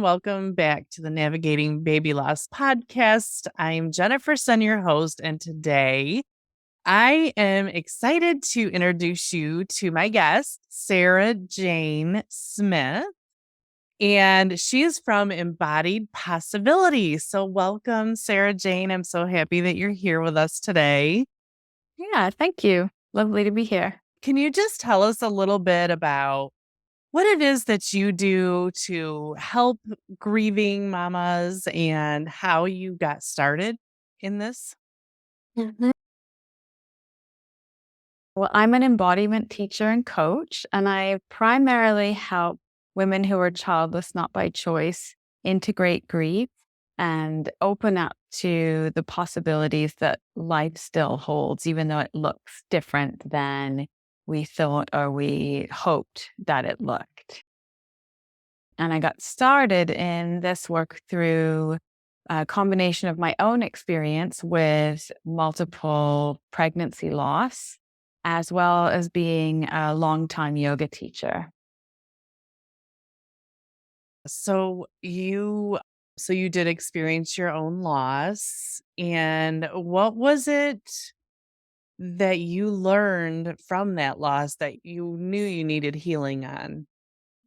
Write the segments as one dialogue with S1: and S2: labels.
S1: welcome back to the Navigating Baby Loss podcast. I'm Jennifer Sun, your host, and today I am excited to introduce you to my guest, Sarah Jane Smith, and she is from Embodied Possibility. So welcome, Sarah Jane. I'm so happy that you're here with us today.
S2: Yeah, thank you. Lovely to be here.
S1: Can you just tell us a little bit about what it is that you do to help grieving mamas and how you got started in this?
S2: Mhm. Well, I'm an embodiment teacher and coach, and I primarily help women who are childless, not by choice, integrate grief and open up to the possibilities that life still holds, even though it looks different than we thought or we hoped that it looked. And I got started in this work through a combination of my own experience with multiple pregnancy loss, as well as being a longtime yoga teacher.
S1: So you did experience your own loss, and what was it that you learned from that loss that you knew you needed healing on?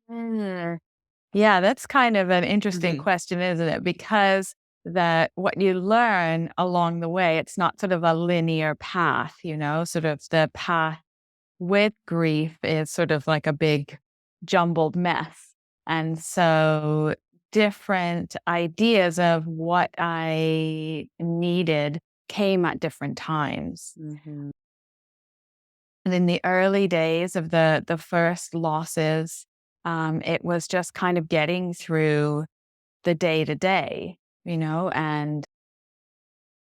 S2: Mm. Yeah, that's kind of an interesting
S1: Mhm.
S2: question, isn't it? Because that what you learn along the way, it's not sort of a linear path, sort of the path with grief is sort of like a big jumbled mess. And so different ideas of what I needed came at different times.
S1: Mhm.
S2: And in the early days of the first losses, it was just kind of getting through the day to day, and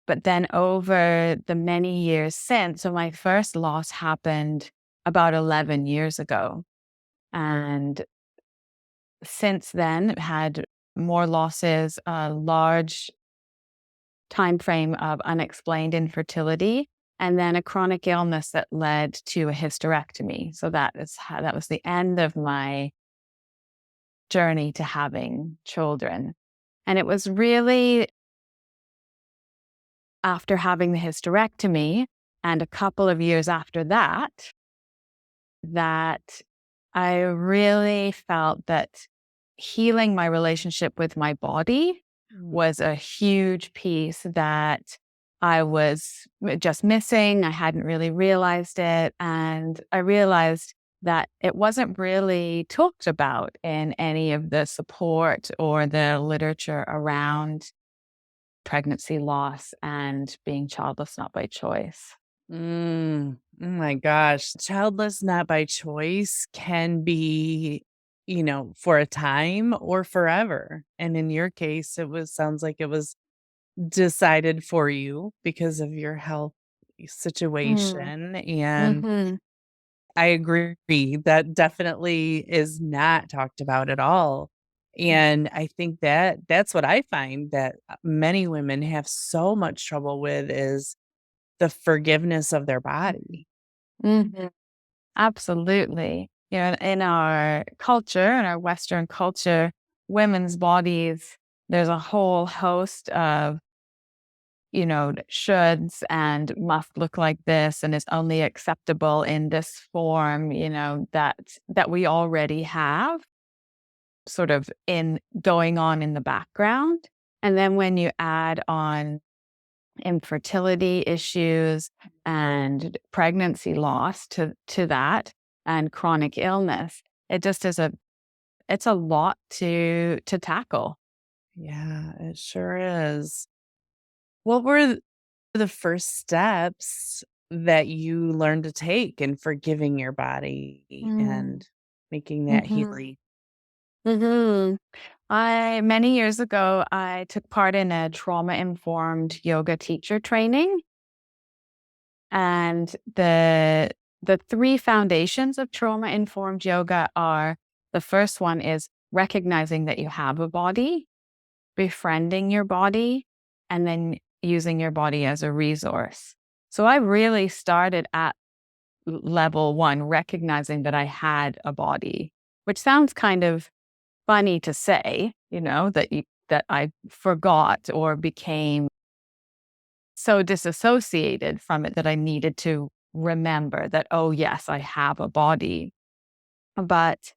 S2: but then over the many years since, so my first loss happened about 11 years ago. And since then, had more losses, a large time frame of unexplained infertility, and then a chronic illness that led to a hysterectomy. So that was the end of my journey to having children. And it was really after having the hysterectomy and a couple of years after that, that I really felt that healing my relationship with my body
S1: Mm.
S2: was a huge piece that I was just missing. I hadn't really realized it. And I realized that it wasn't really talked about in any of the support or the literature around pregnancy loss and being childless not by choice.
S1: Oh my gosh. Childless not by choice can be, for a time or forever. And in your case, sounds like it was decided for you because of your health
S2: Mm.
S1: situation. And
S2: Hmm.
S1: I agree. That definitely is not talked about at all. And I think that that's what I find that many women have so much trouble with is the forgiveness of their body.
S2: Hmm. Absolutely. In our culture, in our Western culture, women's bodies, there's a whole host of, shoulds and must look like this and is only acceptable in this form, that we already have sort of in going on in the background. And then when you add on infertility issues and pregnancy loss to that and chronic illness, it just is it's a lot to tackle.
S1: Yeah, it sure is. What were the first steps that you learned to take in forgiving your body
S2: Mm.
S1: and making that
S2: Hmm.
S1: healing?
S2: Hmm. I many years ago I took part in a trauma informed yoga teacher training, and the three foundations of trauma informed yoga are: the first one is recognizing that you have a body, befriending your body, and then using your body as a resource. So I really started at level one, recognizing that I had a body, which sounds kind of funny to say, that I forgot or became so disassociated from it that I needed to remember that, oh, yes, I have a body. But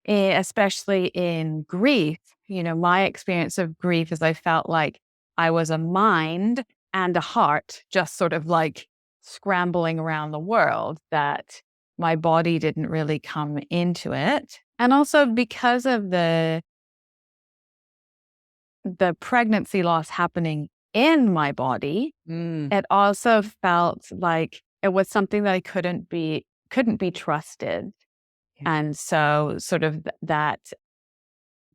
S2: especially in grief, my experience of grief is I felt like I was a mind and a heart just sort of like scrambling around the world, that my body didn't really come into it. And also because of the pregnancy loss happening in my body,
S1: Mm.
S2: it also felt like it was something that I couldn't be trusted.
S1: Yeah.
S2: And so sort of that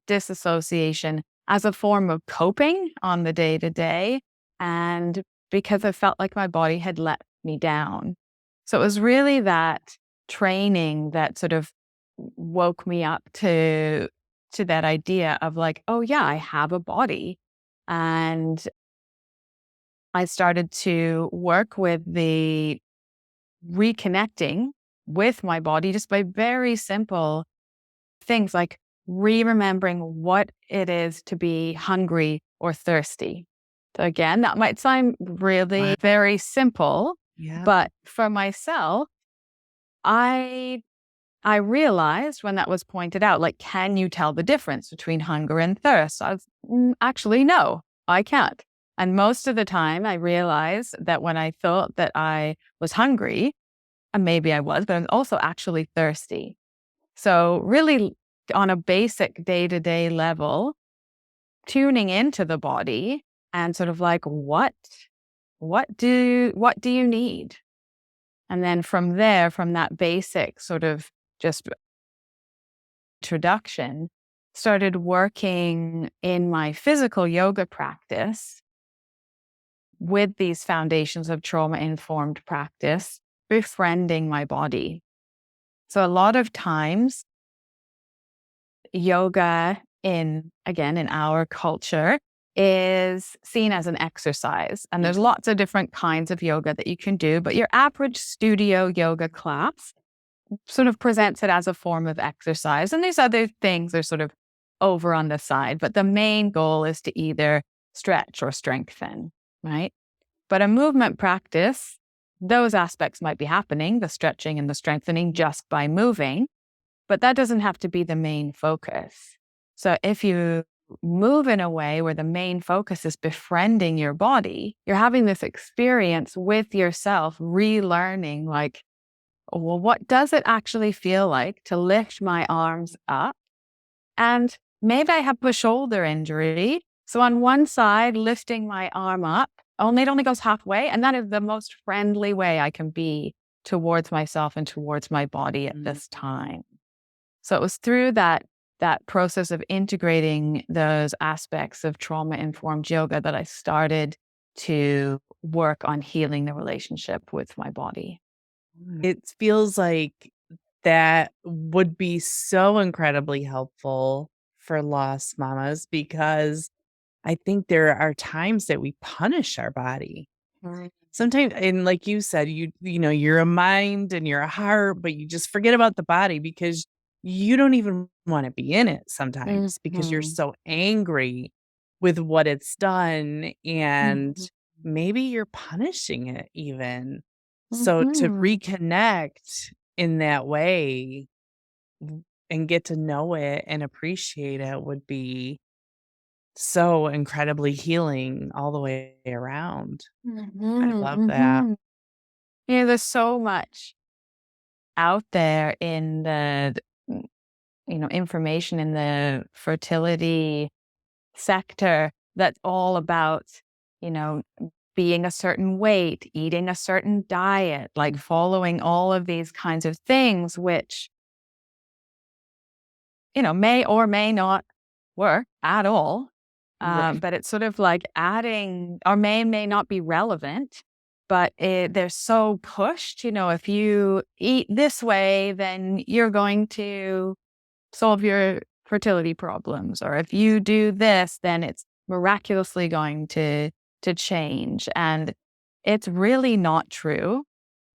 S2: disassociation as a form of coping on the day to day, and because I felt like my body had let me down. So it was really that training that sort of woke me up to that idea of like, oh yeah, I have a body. And I started to work with the reconnecting with my body just by very simple things like remembering what it is to be hungry or thirsty. So again, that might sound
S1: Wow.
S2: really very simple,
S1: Yeah.
S2: but for myself, I I realized when that was pointed out, like, can you tell the difference between hunger and thirst? I was, actually, no, I can't. And most of the time, I realized that when I thought that I was hungry, and maybe I was, but I'm also actually thirsty. So, really, on a basic day to day level, tuning into the body and sort of like, what do you need? And then from there, from that basic sort of just introduction, started working in my physical yoga practice with these foundations of trauma informed practice, befriending my body. So a lot of times, yoga in our culture is seen as an exercise. And there's lots of different kinds of yoga that you can do, but your average studio yoga class sort of presents it as a form of exercise. And these other things are sort of over on the side, but the main goal is to either stretch or strengthen, right? But a movement practice, those aspects might be happening, the stretching and the strengthening, just by moving, but that doesn't have to be the main focus. So if you move in a way where the main focus is befriending your body, you're having this experience with yourself, relearning like, well, what does it actually feel like to lift my arms up? And maybe I have a shoulder injury. So on one side, lifting my arm up, it only goes halfway. And that is the most friendly way I can be towards myself and towards my body at this time. So it was through that process of integrating those aspects of trauma-informed yoga that I started to work on healing the relationship with my body.
S1: It feels like that would be so incredibly helpful for lost mamas because I think there are times that we punish our body.
S2: Right.
S1: Sometimes, and like you said, you're a mind and you're a heart, but you just forget about the body because you don't even want to be in it sometimes because you're
S2: Mhm.
S1: so angry with what it's done and
S2: Mhm.
S1: maybe you're punishing it even. So to
S2: Mhm.
S1: reconnect in that way and get to know it and appreciate it would be so incredibly healing all the way around. I
S2: Mhm.
S1: love that.
S2: Mhm. There's so much out there in information in the fertility sector that's all about, you know, being a certain weight, eating a certain diet, like following all of these kinds of things, which, may or may not work at all.
S1: Right.
S2: But it's sort of like adding, or may not be relevant, but they're so pushed. If you eat this way, then you're going to solve your fertility problems, or if you do this, then it's miraculously going to change. And it's really not true.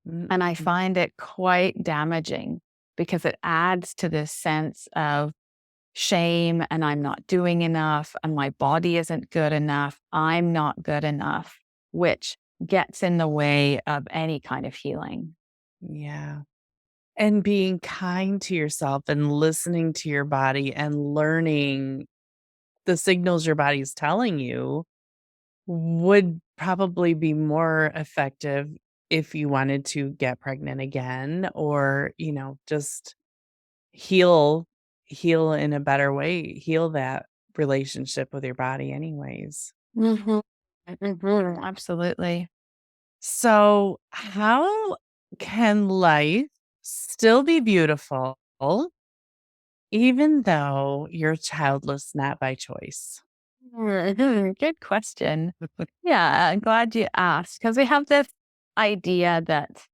S1: Mm,
S2: And I
S1: mm,
S2: find it quite damaging because it adds to this sense of shame and I'm not doing enough and my body isn't good enough. I'm not good enough, which gets in the way of any kind of healing.
S1: Yeah. And being kind to yourself and listening to your body and learning the signals your body's telling you would probably be more effective if you wanted to get pregnant again or, just heal heal in a better way, heal that relationship with your body anyways.
S2: Mhm. Mhm. Absolutely.
S1: So, how can life still be beautiful even though you're childless not by choice?
S2: Mhm. Good question. Yeah, I'm glad you asked because we have this idea that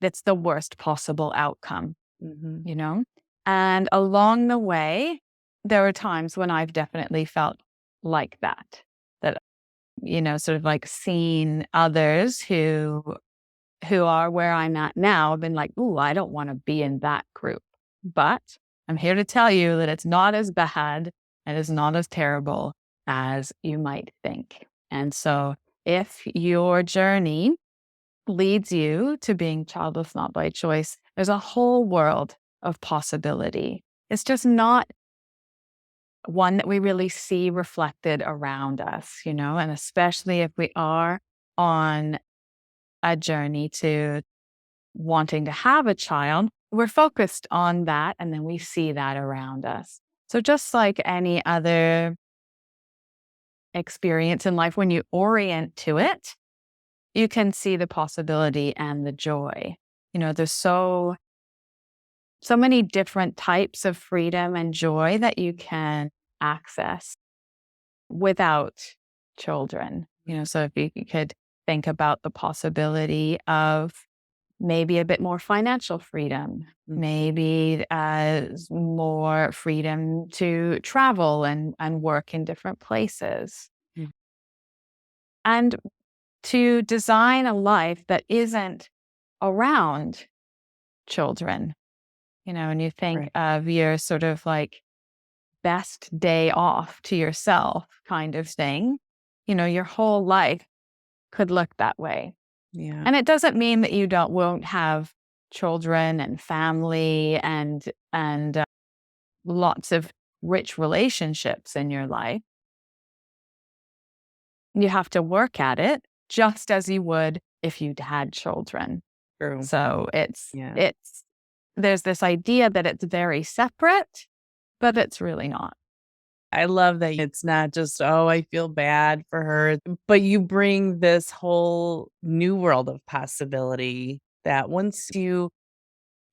S2: it's the worst possible outcome,
S1: Mhm.
S2: you know? And along the way, there were times when I've definitely felt like that, sort of like seeing others who are where I'm at now, I've been like, ooh, I don't want to be in that group. But I'm here to tell you that it's not as bad and it's not as terrible as you might think. And so if your journey leads you to being childless not by choice, there's a whole world of possibility. It's just not one that we really see reflected around us, and especially if we are on a journey to wanting to have a child, we're focused on that and then we see that around us. So, just like any other experience in life, when you orient to it, you can see the possibility and the joy. There's so many different types of freedom and joy that you can access without children. So if you could think about the possibility of maybe a bit more financial freedom,
S1: Mm,
S2: maybe more freedom to travel and work in different places,
S1: mm,
S2: and to design a life that isn't around children. And you think
S1: right.
S2: of your sort of like best day off to yourself kind of thing, your whole life could look that way.
S1: Yeah.
S2: And it doesn't mean that you won't have children and family and lots of rich relationships in your life. You have to work at it just as you would if you'd had children.
S1: True.
S2: So
S1: Yeah.
S2: it's there's this idea that it's very separate, but it's really not.
S1: I love that it's not just, "Oh, I feel bad for her," but you bring this whole new world of possibility that once you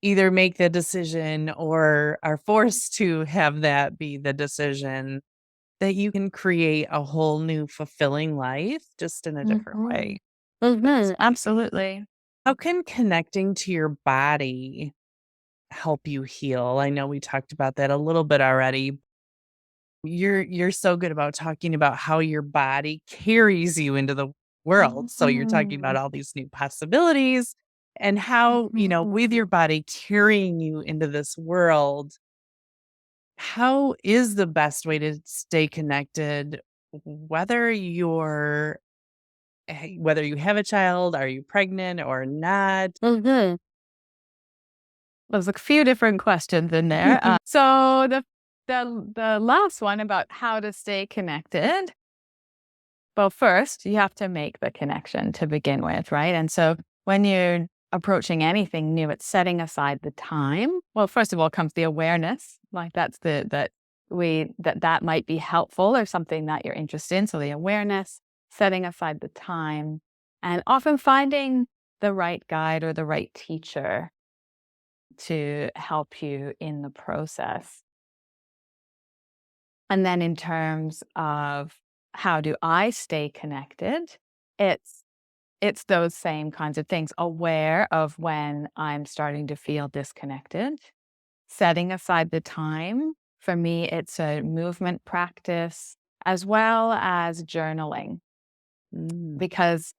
S1: either make the decision or are forced to have that be the decision, that you can create a whole new fulfilling life just in a different
S2: Mhm.
S1: way. So,
S2: Absolutely.
S1: how can connecting to your body help you heal? I know we talked about that a little bit already. You're so good about talking about how your body carries you into the world. So you're talking about
S2: Mhm.
S1: all these new possibilities and how, with
S2: Mhm.
S1: your body carrying you into this world, how is the best way to stay connected whether whether you have a child, are you pregnant or not?
S2: Mhm. There's a few different questions in there. So the last one about how to stay connected. Well, first you have to make the connection to begin with, right? And so when you're approaching anything new, it's setting aside the time. Well, first of all comes the awareness, like that's that might be helpful or something that you're interested in. So the awareness, setting aside the time, and often finding the right guide or the right teacher to help you in the process. And then in terms of how do I stay connected, it's it's those same kinds of things, aware of when I'm starting to feel disconnected, setting aside the time. For me, it's a movement practice as well as journaling
S1: Mm,
S2: because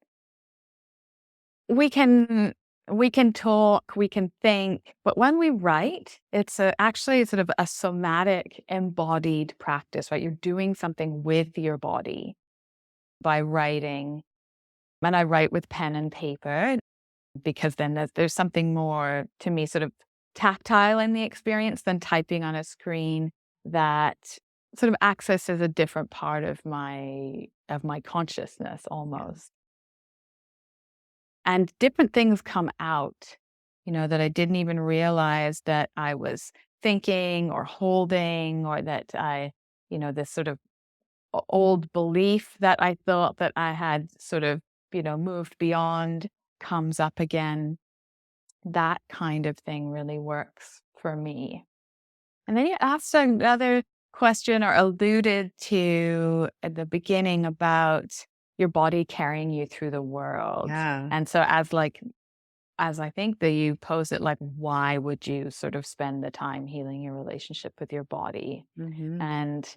S2: we can we can talk, we can think, but when we write, it's actually sort of a somatic, embodied practice, right? You're doing something with your body by writing. And I write with pen and paper because then there's something more, to me, sort of tactile in the experience than typing on a screen that sort of accesses a different part of my consciousness almost. And different things come out, that I didn't even realize that I was thinking or holding, or that this sort of old belief that I thought that I had sort of, moved beyond comes up again. That kind of thing really works for me. And then you asked another question, or alluded to at the beginning, about your body carrying you through the world.
S1: Yeah.
S2: And so as I think that you pose it, like, why would you sort of spend the time healing your relationship with your body?
S1: Mm-hmm.
S2: And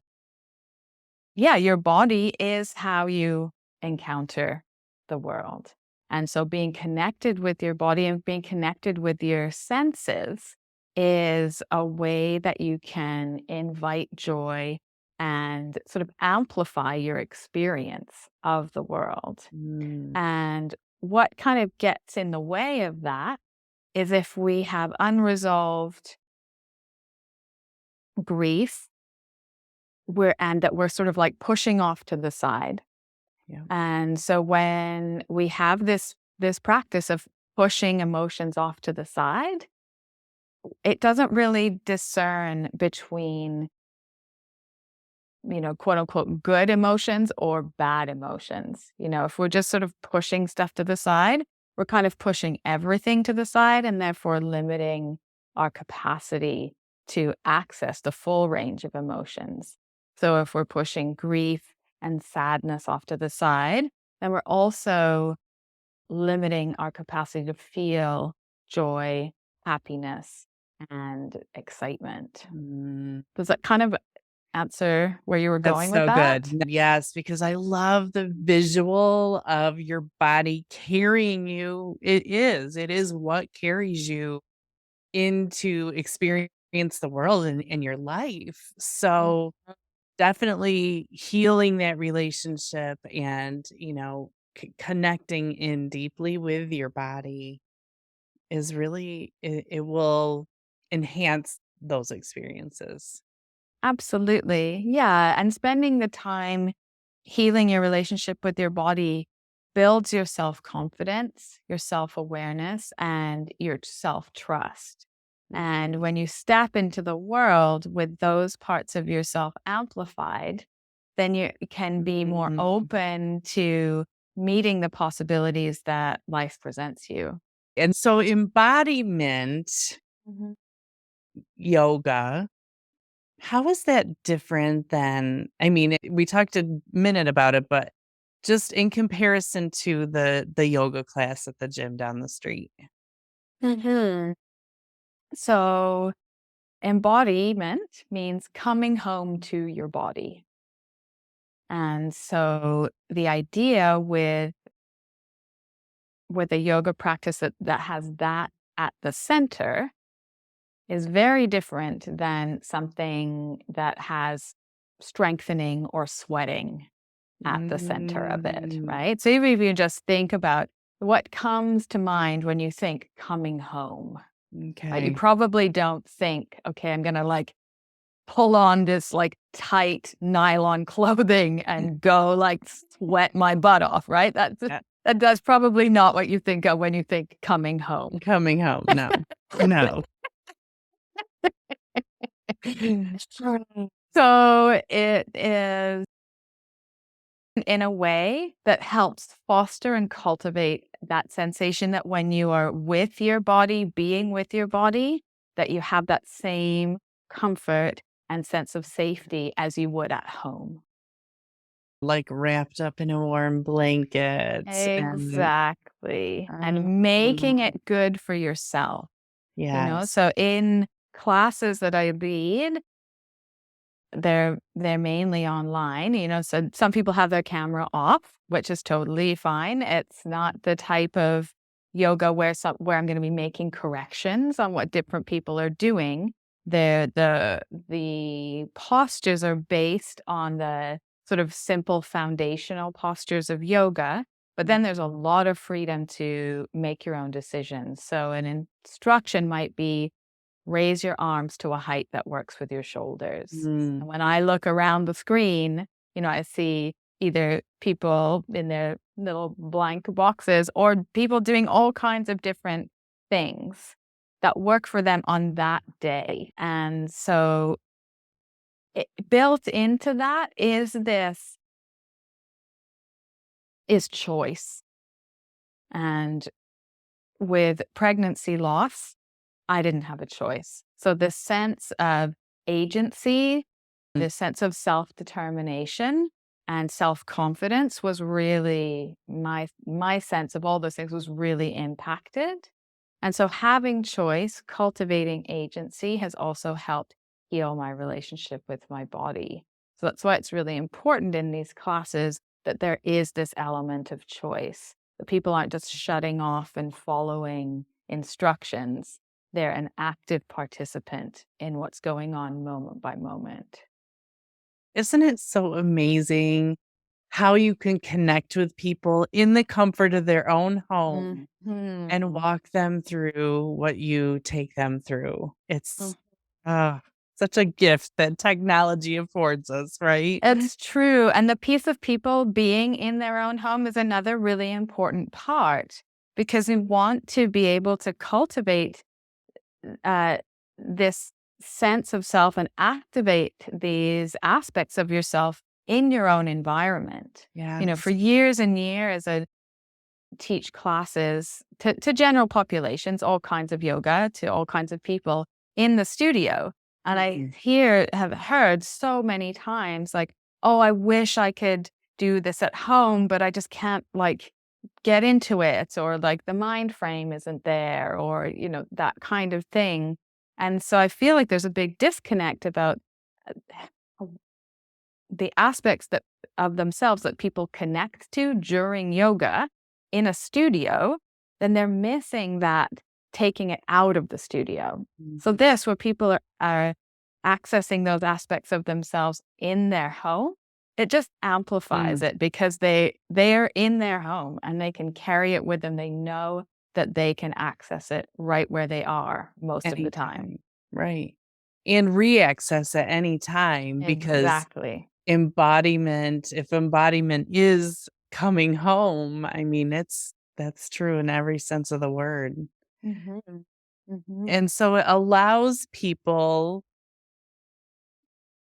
S2: yeah, your body is how you encounter the world. And so being connected with your body and being connected with your senses is a way that you can invite joy and sort of amplify your experience of the world.
S1: Mm,
S2: And what kind of gets in the way of that is if we have unresolved grief, that we're sort of like pushing off to the side.
S1: yeah.
S2: And so when we have this practice of pushing emotions off to the side, it doesn't really discern between, quote unquote, good emotions or bad emotions. If we're just sort of pushing stuff to the side, we're kind of pushing everything to the side and therefore limiting our capacity to access the full range of emotions. So if we're pushing grief and sadness off to the side, then we're also limiting our capacity to feel joy, happiness, and excitement.
S1: Mm.
S2: Does that kind of answer where you were
S1: That's
S2: going with
S1: so
S2: that?
S1: good. Yes, because I love the visual of your body carrying you. It is what carries you into experience the world in your life.
S2: Mhm.
S1: So definitely healing that relationship and, connecting in deeply with your body is really, it will enhance those experiences.
S2: Absolutely. Yeah. And spending the time healing your relationship with your body builds your self confidence, your self awareness, and your self trust. And when you step into the world with those parts of yourself amplified, then you can be more
S1: Mhm.
S2: open to meeting the possibilities that life presents you.
S1: And so embodiment
S2: Mhm.
S1: yoga, how is that different than, I mean, we talked a minute about it, but just in comparison to the yoga class at the gym down the street?
S2: Mhm. So, embodiment means coming home to your body. And so the idea with a yoga practice that has that at the center is very different than something that has strengthening or sweating at the center of it,
S1: Mm,
S2: right? So even if you just think about what comes to mind when you think coming home, right? You
S1: okay.
S2: probably don't think, okay, I'm gonna like pull on this like tight nylon clothing and go like sweat my butt off, right?
S1: Uh,
S2: That's probably not what you think of when you think coming home.
S1: coming home, no. No.
S2: So it is in a way that helps foster and cultivate that sensation that when you are with your body, being with your body, that you have that same comfort and sense of safety as you would at home.
S1: Like, wrapped up in a warm blanket and
S2: Exactly. And making
S1: mm,
S2: it good for yourself,
S1: yes.
S2: So in classes that I lead, they're mainly online, so some people have their camera off, which is totally fine. It's not the type of yoga where I'm going to be making corrections on what different people are doing. The postures are based on the sort of simple foundational postures of yoga, but then there's a lot of freedom to make your own decisions. So an instruction might be raise your arms to a height that works with your shoulders.
S1: Mm.
S2: And when I look around the screen, I see either people in their little blank boxes or people doing all kinds of different things that work for them on that day. And so built into that is choice. And with pregnancy loss, I didn't have a choice. So this sense of agency, this sense of self-determination and self-confidence was really my sense of all those things was really impacted. And so having choice, cultivating agency has also helped heal my relationship with my body. So that's why it's really important in these classes that there is this element of choice, that people aren't just shutting off and following instructions. They're an active participant in what's going on moment by moment.
S1: Isn't it so amazing how you can connect with people in the comfort of their own home and
S2: Mhm.
S1: walk them through what you take them through? It's
S2: Mm.
S1: such a gift that technology affords us, right?
S2: It's true. And the piece of people being in their own home is another really important part because we want to be able to cultivate uh, this sense of self and activate these aspects of yourself in your own environment. For
S1: Yes.
S2: years and years, I teach classes to general populations, all kinds of yoga, to all kinds of people in the studio. And I
S1: Mhm.
S2: have heard so many times, like, oh, I wish I could do this at home, but I just can't get into it, or like the mind frame isn't there, or, that kind of thing. And so I feel like there's a big disconnect about uh, the aspects that of themselves that people connect to during yoga in a studio, then they're missing that taking it out of the studio. So
S1: Mhm.
S2: this, where people are accessing those aspects of themselves in their home, it just amplifies
S1: Mm.
S2: it because they're in their home and they can carry it with them. They know that they can access it right where they are most of the time.
S1: Anytime. Right. And re-access at any time because
S2: Exactly.
S1: if embodiment is coming home, I mean, that's true in every sense of the word.
S2: Mhm. Mhm.
S1: And so it allows people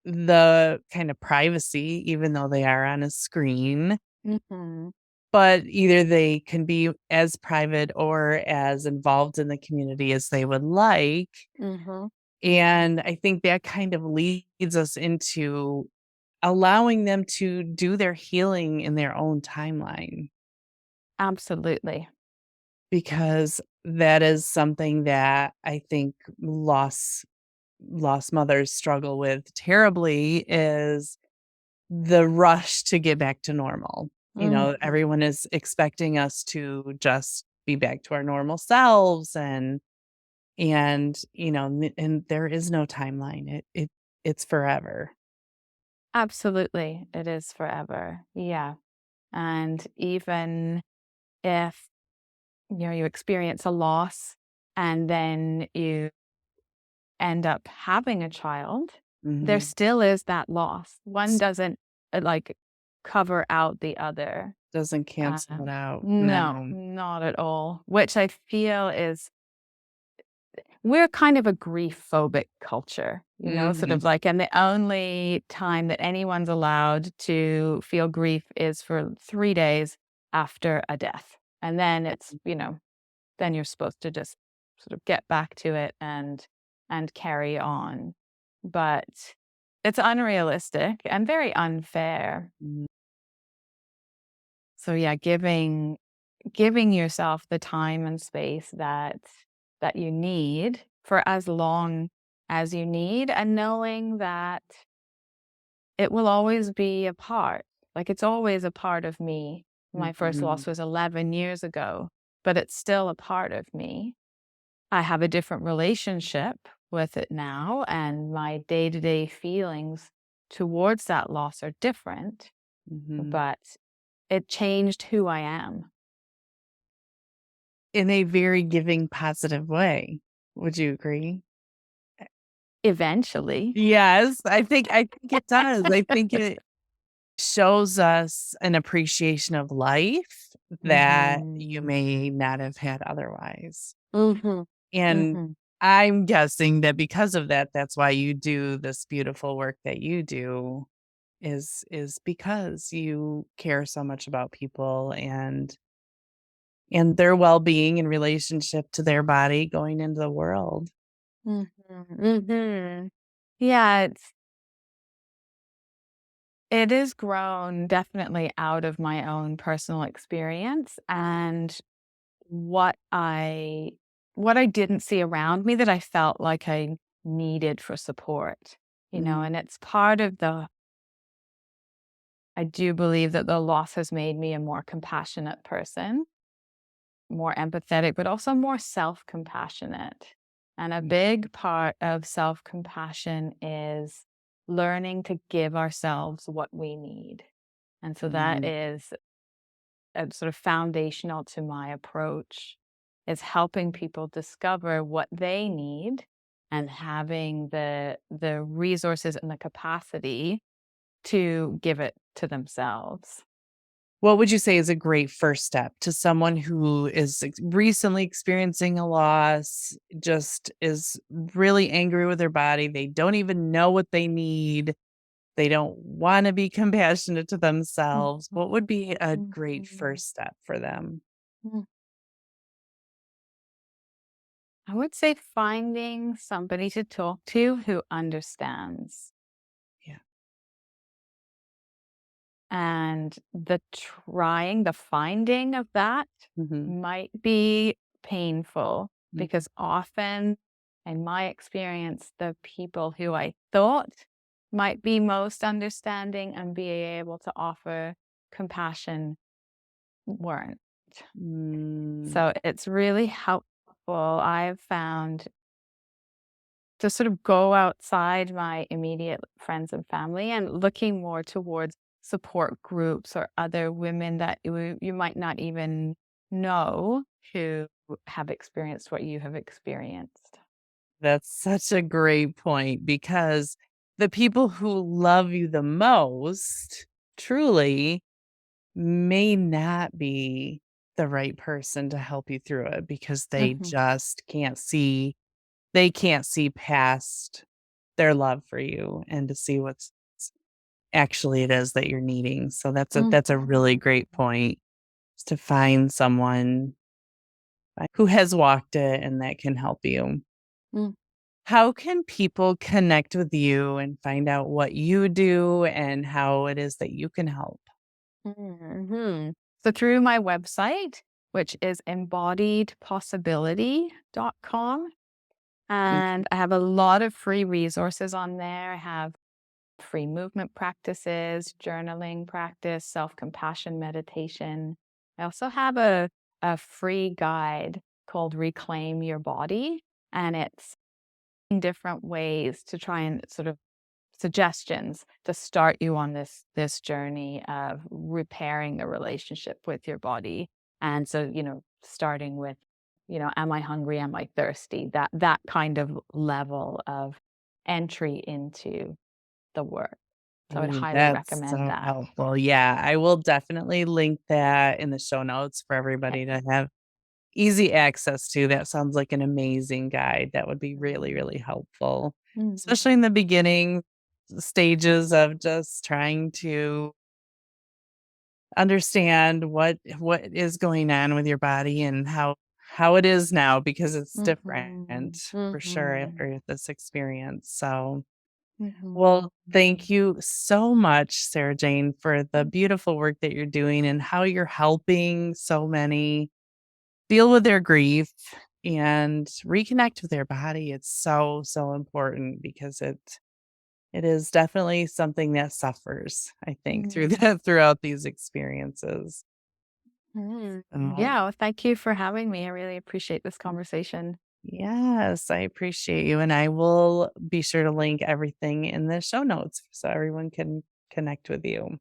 S1: the kind of privacy, even though they are on a screen,
S2: Mhm.
S1: but either they can be as private or as involved in the community as they would like.
S2: Mhm.
S1: And I think that kind of leads us into allowing them to do their healing in their own timeline,
S2: Absolutely.
S1: because that is something that I think lost mothers struggle with terribly, is the rush to get back to normal.
S2: Mhm.
S1: Everyone is expecting us to just be back to our normal selves, and there is no timeline. It's forever.
S2: Absolutely. It is forever. Yeah. And even if, you experience a loss and then you end up having a child, there
S1: Mhm.
S2: still is that loss. One doesn't cover out the other.
S1: Doesn't cancel it
S2: Um,
S1: out.
S2: no,
S1: No.
S2: not at all. Which I feel is we're kind of a grief phobic culture, sort
S1: Mhm.
S2: of like, and the only time that anyone's allowed to feel grief is for 3 days after a death. And then then you're supposed to just sort of get back to it and carry on. But it's unrealistic and very unfair.
S1: Mhm.
S2: So yeah, giving yourself the time and space that you need for as long as you need, and knowing that it will always be a part. Like, it's always a part of me. My first
S1: Mhm.
S2: loss was 11 years ago. but it's still a part of me. I have a different relationship with it now, and my day-to-day feelings towards that loss are different,
S1: Mhm.
S2: but it changed who I am.
S1: In a very giving, positive way. Would you agree?
S2: Eventually.
S1: Yes, I think it does. I think it shows us an appreciation of life that you
S2: Mhm.
S1: may not have had otherwise.
S2: Mhm.
S1: And
S2: Mhm.
S1: I'm guessing that because of that, that's why you do this beautiful work that you do is because you care so much about people and their well-being in relationship to their body going into the world.
S2: Mhm. Mhm. Yeah, it is grown definitely out of my own personal experience and what I what I didn't see around me that I felt like I needed for support,
S1: Mm,
S2: and it's part of the I do believe that the loss has made me a more compassionate person, more empathetic, but also more self-compassionate. And a
S1: mm,
S2: big part of self-compassion is learning to give ourselves what we need. And so that
S1: mm.
S2: is sort of foundational to my approach is helping people discover what they need and having the resources and the capacity to give it to themselves.
S1: What would you say is a great first step to someone who is recently experiencing a loss, just is really angry with their body? They don't even know what they need. They don't want to be compassionate to themselves.
S2: Mhm,
S1: What would be a great
S2: mhm,
S1: first step for them?
S2: mhm. I would say finding somebody to talk to who understands.
S1: Yeah.
S2: And the finding of that
S1: Hmm.
S2: might be painful
S1: Hmm.
S2: because often, in my experience, the people who I thought might be most understanding and be able to offer compassion weren't.
S1: Mm.
S2: So it's really helpful, I've found, to sort of go outside my immediate friends and family and looking more towards support groups or other women that you might not even know who have experienced what you have experienced.
S1: That's such a great point because the people who love you the most truly may not be the right person to help you through it because they
S2: Mhm,
S1: just can't see past their love for you and to see what's actually it is that you're needing. So that's a really
S2: mhm,
S1: great point is to find someone who has walked it and that can help you.
S2: mm,
S1: How can people connect with you and find out what you do and how it is that you can help?
S2: mhm. So through my website, which is embodiedpossibility.com,
S1: Okay.
S2: and I have a lot of free resources on there. I have free movement practices, journaling practice, self compassion meditation. I also have a free guide called Reclaim Your Body, and it's in different ways to try and sort of suggestions to start you on this journey of repairing the relationship with your body. And so, starting with, am I hungry? Am I thirsty? That kind of level of entry into the work. So I would
S1: Ooh,
S2: highly
S1: that's
S2: recommend
S1: so
S2: that.
S1: helpful. Yeah, I will definitely link that in the show notes for everybody to have easy access to. That sounds like an amazing guide. That would be really, really helpful,
S2: Mhm,
S1: especially in the beginning stages of just trying to understand what is going on with your body and how it is now because it's different
S2: mhm,
S1: for sure
S2: mhm,
S1: after this experience. So,
S2: mhm,
S1: well, thank you so much, Sarah Jane, for the beautiful work that you're doing and how you're helping so many deal with their grief and reconnect with their body. It's so, so important because it is definitely something that suffers, I think, through
S2: mhm.
S1: throughout these experiences.
S2: Mm.
S1: Um,
S2: Yeah, well, thank you for having me. I really appreciate this conversation.
S1: yes, I appreciate you. And I will be sure to link everything in the show notes so everyone can connect with you.